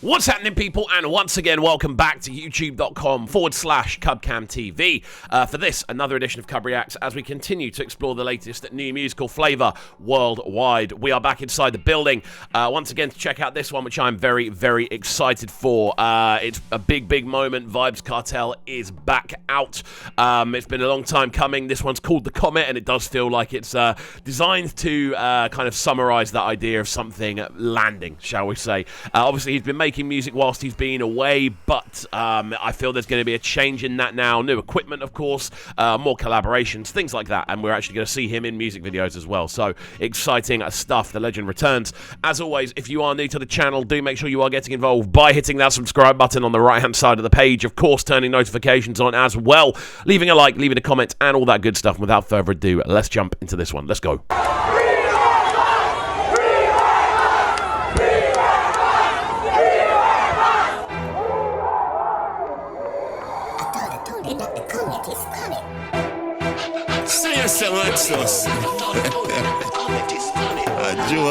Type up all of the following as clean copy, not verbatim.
What's happening, people? And once again, welcome back to youtube.com/CubCamTV for this, another edition of CUBREACTS, as we continue to explore the latest new musical flavour worldwide. We are back inside the building once again to check out this one, which I'm very, very excited for. It's a big, big moment. Vybz Kartel is back out. It's been a long time coming. This one's called The Comet, and it does feel like it's designed to kind of summarise that idea of something landing, shall we say. Obviously, he's been making music whilst he's been away, but I feel there's going to be a change in that now. New equipment, of course, more collaborations, things like that, and we're actually going to see him in music videos as well. So exciting stuff. The legend returns. As always, if you are new to the channel, do make sure you are getting involved by hitting that subscribe button on the right hand side of the page, of course turning notifications on as well, leaving a like, leaving a comment, and all that good stuff. Without further ado, let's jump into this one. Let's go.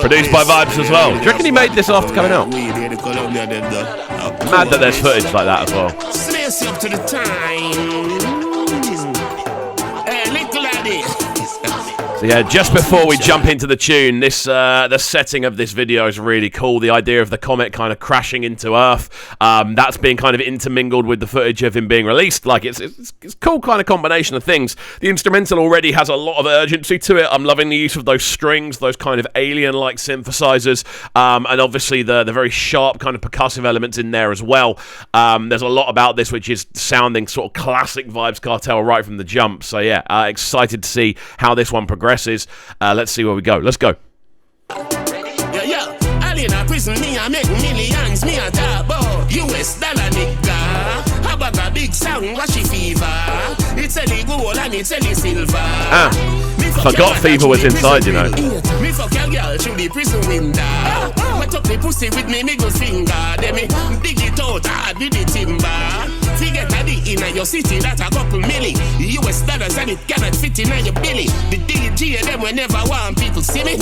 Produced by Vybz as well. Do you reckon he made this after coming out? Mad that there's footage like that as well. So yeah, just before we jump into the tune, this the setting of this video is really cool. The idea of the comet kind of crashing into Earth, that's being kind of intermingled with the footage of him being released. Like it's cool kind of combination of things. The instrumental already has a lot of urgency to it. I'm loving the use of those strings, those kind of alien-like synthesizers, and obviously the very sharp kind of percussive elements in there as well. There's a lot about this which is sounding sort of classic Vybz Kartel right from the jump. So yeah, excited to see how this one progresses. Let's see where we go. Let's go. In a prison, me I make millions, me a top US dollar nigga. How about a big sound, washy fever? It's a gold and it's a silver. Forgot fever was inside, you know. Me fuck your girl through the prison window. Wet up the pussy with me middle finger. Then me dig it out hard with the timber. Forget a D in your city, that a couple milli US dollars and it cannot fit in your belly. The DJ them will never want people see me.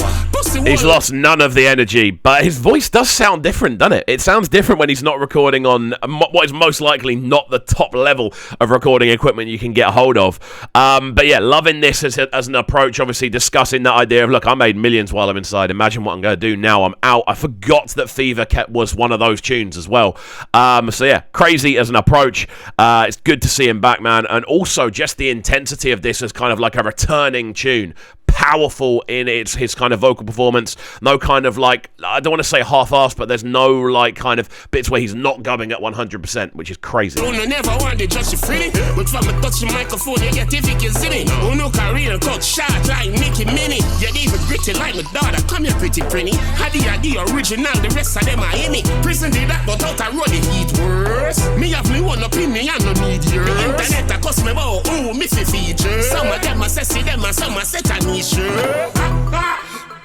He's lost none of the energy, but his voice does sound different, doesn't it? It sounds different when he's not recording on what is most likely not the top level of recording equipment you can get a hold of. But yeah, loving this as an approach, obviously discussing that idea of, look, I made millions while I'm inside. Imagine what I'm going to do now I'm out. I forgot that Fever was one of those tunes as well. So yeah, crazy as an approach. It's good to see him back, man. And also just the intensity of this as kind of like a returning tune. Powerful in his kind of vocal performance. No kind of like, I don't want to say half-assed, but there's no like kind of bits where he's not going at 100%, which is crazy. I never wanted just free, but from a touch the microphone, you get if you can see me. Oh no, career cut short like Nicki Minnie. You're even gritty like my daughter. Come here, pretty pretty. Had the original, the rest of them are in me. Prison did that, but out I run the heat worse. Me have me one opinion, I no need yours. Internet I cost me about, oh, me fi feature. Some of them are sassy, them and some are set on me.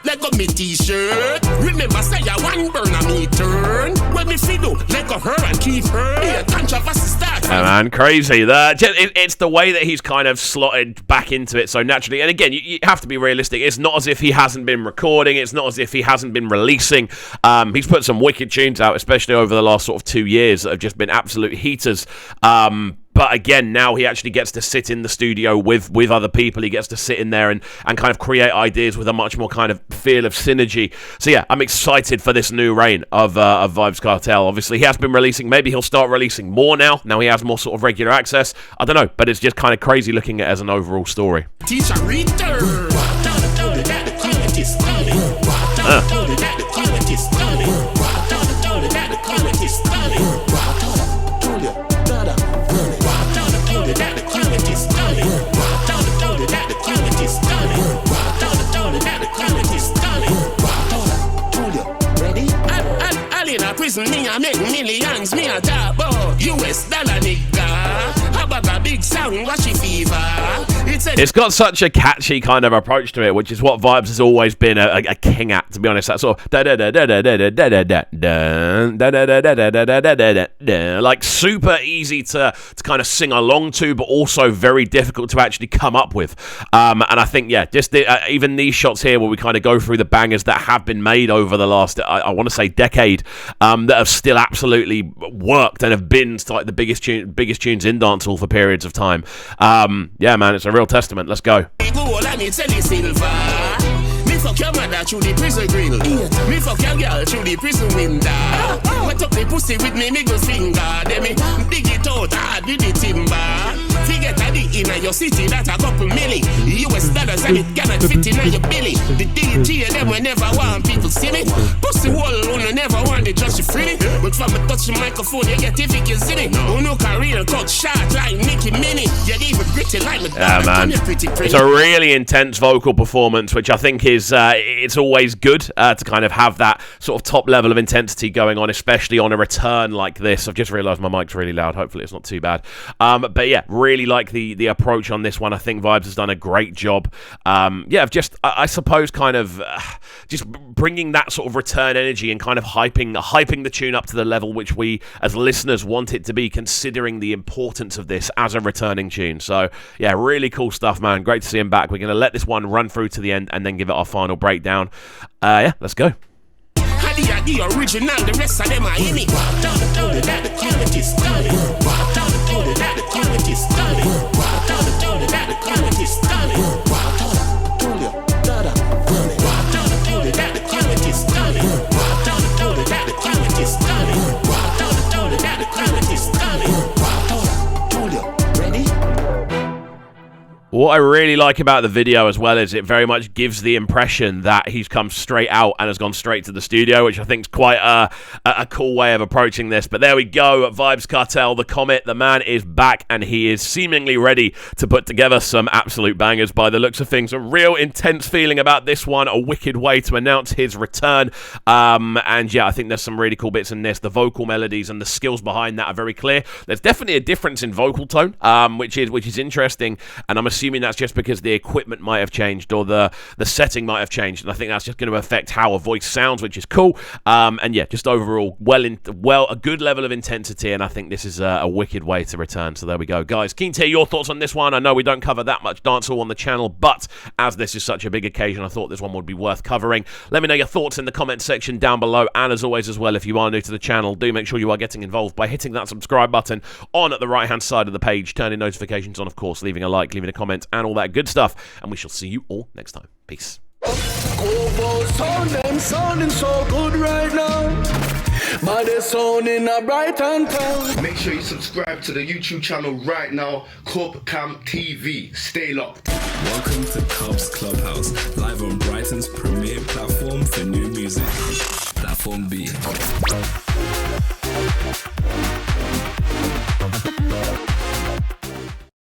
Let go me t-shirt. Remember say I one burn a me turn. When me fiddle, let go her and keep her. Yeah, controversy start. Yeah, man, crazy. It's the way that he's kind of slotted back into it so naturally. And again, you have to be realistic. It's not as if he hasn't been recording. It's not as if he hasn't been releasing. He's put some wicked tunes out, especially over the last sort of 2 years that have just been absolute heaters. But again, now he actually gets to sit in the studio with other people. He gets to sit in there and kind of create ideas with a much more kind of feel of synergy. So yeah, I'm excited for this new reign of Vybz Kartel. Obviously, he has been releasing. Maybe he'll start releasing more now. Now he has more sort of regular access. I don't know, but it's just kind of crazy looking at it as an overall story. Teacher return. Prison, me I make millions, me a top US dollar nigga. How about a big sound, washy fever? It's It's got such a catchy kind of approach to it, which is what Vybz has always been a king at, to be honest. That sort of like super easy to kind of sing along to, but also very difficult to actually come up with. And I think, yeah, just even these shots here where we kind of go through the bangers that have been made over the last, I want to say, decade, that have still absolutely worked and have been like the biggest tunes in dancehall for periods of time. Yeah, man, it's a real testament. Let's go. Fuck your mother through the prison grill. Me fuck your girl through the prison window. Wet up the pussy with me middle finger. Then me dig it out hard with the timber. Forget a dick in your city, that a couple milli. US dollars and it cannot fit in your belly. The DG them will never want people see me. Pussy wall on never want the just free. But from a touch the microphone you get if you can see me. Who no career cut short like Nicki Minnie. You even gritty like me. Yeah, man. It's a really intense vocal performance, which I think is it's always good to kind of have that sort of top level of intensity going on, especially on a return like this. I've just realised my mic's really loud. Hopefully it's not too bad. But yeah, really like the approach on this one. I think Vybz has done a great job. Yeah, of just, I suppose, kind of just bringing that sort of return energy and kind of hyping the tune up to the level which we as listeners want it to be, considering the importance of this as a returning tune. So yeah, really cool stuff, man. Great to see him back. We're going to let this one run through to the end and then give it our final breakdown. Yeah, let's go. The original, the rest of them are in it. What I really like about the video as well is it very much gives the impression that he's come straight out and has gone straight to the studio, which I think is quite a cool way of approaching this. But there we go, Vybz Kartel, the Comet, the man is back and he is seemingly ready to put together some absolute bangers by the looks of things. A real intense feeling about this one, a wicked way to announce his return. And yeah, I think there's some really cool bits in this. The vocal melodies and the skills behind that are very clear. There's definitely a difference in vocal tone, which is interesting, and I'm assuming that's just because the equipment might have changed or the setting might have changed, and I think that's just going to affect how a voice sounds, which is cool. And yeah, just overall, a good level of intensity, and I think this is a wicked way to return. So there we go, guys. Keen to hear your thoughts on this one. I know we don't cover that much dancehall on the channel, but as this is such a big occasion, I thought this one would be worth covering. Let me know your thoughts in the comment section down below, and as always as well, if you are new to the channel, do make sure you are getting involved by hitting that subscribe button on at the right hand side of the page, turning notifications on, of course, leaving a like, leaving a comment, and all that good stuff, and we shall see you all next time. Peace. Sounding so good right now. But they're sounding a bright and proud. Make sure you subscribe to the YouTube channel right now, Cam TV. Stay locked. Welcome to Cubs Clubhouse, live on Brighton's premier platform for new music. Platform B.